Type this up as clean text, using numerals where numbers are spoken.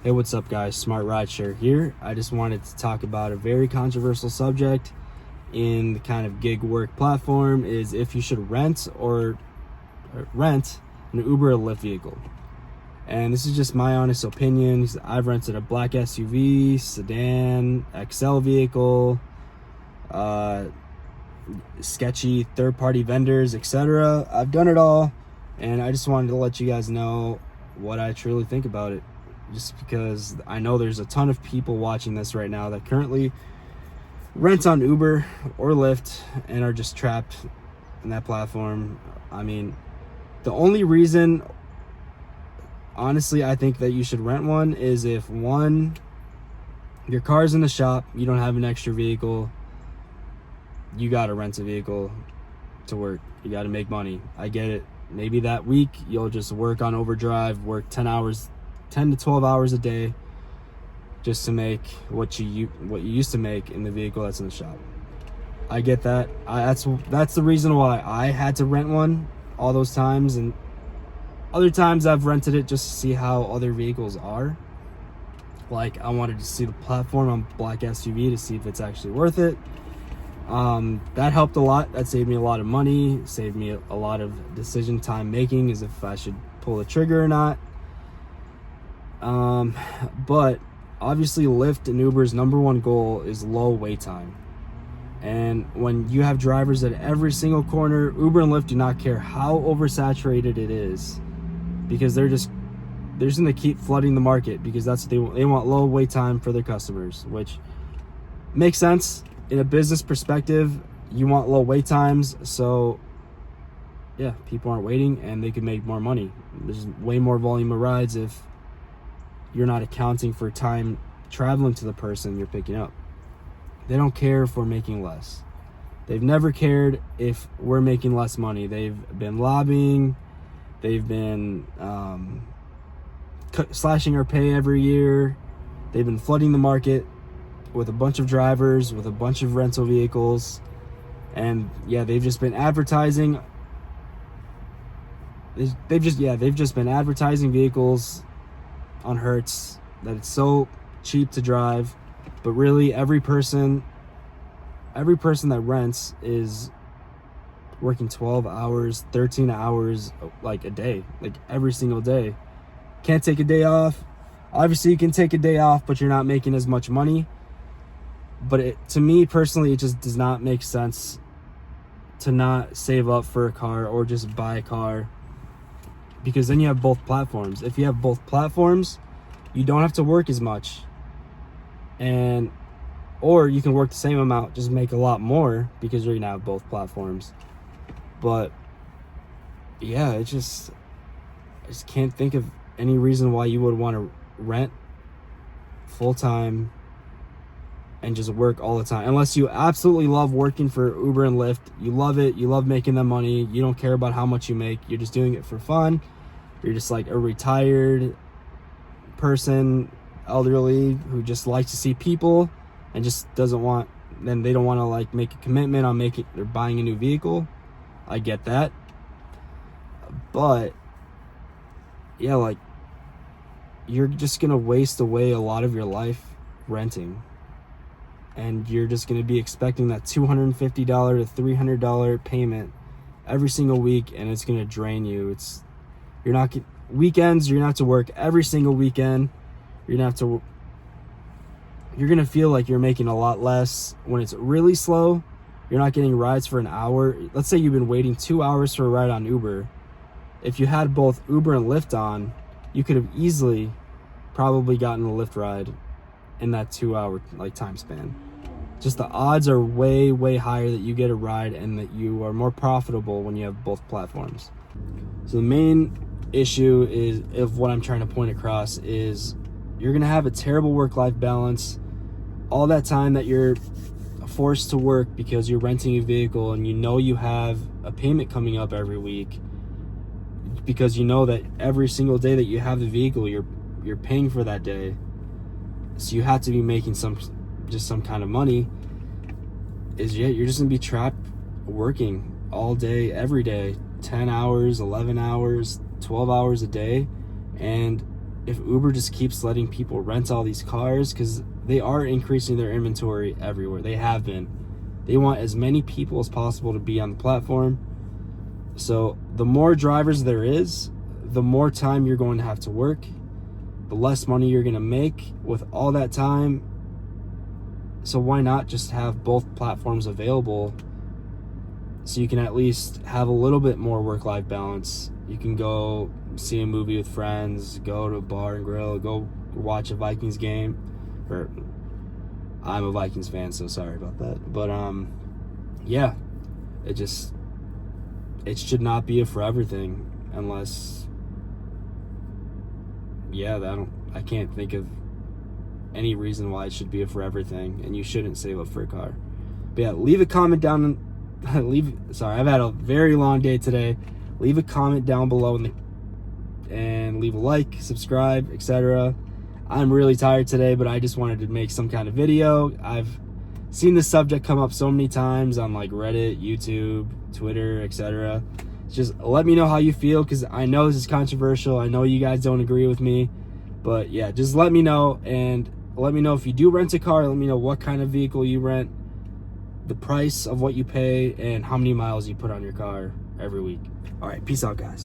Hey, what's up guys? Smart Rideshare here. I just wanted to talk about a very controversial subject in the kind of gig work platform, is if you should rent an Uber or Lyft vehicle. And this is just my honest opinion. I've rented a black SUV, sedan, XL vehicle, sketchy third-party vendors, etc. I've done it all, and I just wanted to let you guys know what I truly think about it. Just because I know there's a ton of people watching this right now that currently rent on Uber or Lyft and are just trapped in that platform. I mean, the only reason, honestly, I think that you should rent one is if, one, your car's in the shop, you don't have an extra vehicle, you gotta rent a vehicle to work. You gotta make money. I get it. Maybe that week you'll just work on overdrive, work 10 to 12 hours a day just to make what you used to make in the vehicle that's in the shop. I get that. That's the reason why I had to rent one all those times, and other times I've rented it just to see how other vehicles are. Like, I wanted to see the platform on black SUV to see if it's actually worth it. That helped a lot. That saved me a lot of money, saved me a lot of decision time making, as if I should pull the trigger or not. But obviously Lyft and Uber's number one goal is low wait time. And when you have drivers at every single corner, Uber and Lyft do not care how oversaturated it is, because they're just gonna keep flooding the market, because that's what they want, low wait time for their customers, which makes sense in a business perspective. You want low wait times, so yeah, people aren't waiting and they can make more money. There's way more volume of rides if you're not accounting for time traveling to the person you're picking up. They don't care if we're making less. They've never cared if we're making less money. They've been lobbying. They've been slashing our pay every year. They've been flooding the market with a bunch of drivers, with a bunch of rental vehicles. And yeah, they've just been advertising. They've just been advertising vehicles on Hertz that it's so cheap to drive, but really every person that rents is working 12 hours, 13 hours like a day, like every single day. Can't take a day off. Obviously you can take a day off, but you're not making as much money. But to me personally, it just does not make sense to not save up for a car or just buy a car, because then you have both platforms. If you have both platforms, you don't have to work as much, or you can work the same amount, just make a lot more, because you're gonna have both platforms. But yeah, I just can't think of any reason why you would want to rent full-time and just work all the time, unless you absolutely love working for Uber and Lyft. You love it, you love making the money, you don't care about how much you make, you're just doing it for fun. You're just like a retired person, elderly, who just likes to see people and just they don't want to like make a commitment on buying a new vehicle. I get that. But yeah, like, you're just gonna waste away a lot of your life renting, and you're just gonna be expecting that $250 to $300 payment every single week, and it's gonna drain you. Weekends, you're gonna have to work every single weekend. You're gonna feel like you're making a lot less when it's really slow. You're not getting rides for an hour. Let's say you've been waiting 2 hours for a ride on Uber. If you had both Uber and Lyft on, you could have easily probably gotten a Lyft ride in that 2 hour time span. Just the odds are way, way higher that you get a ride and that you are more profitable when you have both platforms. So the main issue of what I'm trying to point across is you're gonna have a terrible work-life balance. All that time that you're forced to work because you're renting a vehicle, and you know you have a payment coming up every week, because you know that every single day that you have the vehicle, you're paying for that day. So you have to be making some kind of money. You're just gonna be trapped working all day, every day, 10 hours, 11 hours, 12 hours a day, and if Uber just keeps letting people rent all these cars, because they are increasing their inventory everywhere. They have been. They want as many people as possible to be on the platform. So the more drivers there is, the more time you're going to have to work, the less money you're going to make with all that time. So why not just have both platforms available so you can at least have a little bit more work-life balance? You can go see a movie with friends, go to a bar and grill, go watch a Vikings game. Or I'm a Vikings fan, so sorry about that. But yeah, it should not be a forever thing, unless, yeah, I can't think of any reason why it should be a forever thing, and you shouldn't save up for a car. But yeah, leave a comment down. Sorry, I've had a very long day today. Leave a comment down below and leave a like, subscribe, etc. I'm really tired today, but I just wanted to make some kind of video. I've seen this subject come up so many times on like Reddit, YouTube, Twitter, etc. Just let me know how you feel, because I know this is controversial. I know you guys don't agree with me, but yeah, just let me know. And let me know if you do rent a car. Let me know what kind of vehicle you rent, the price of what you pay, and how many miles you put on your car every week. All right, peace out, guys.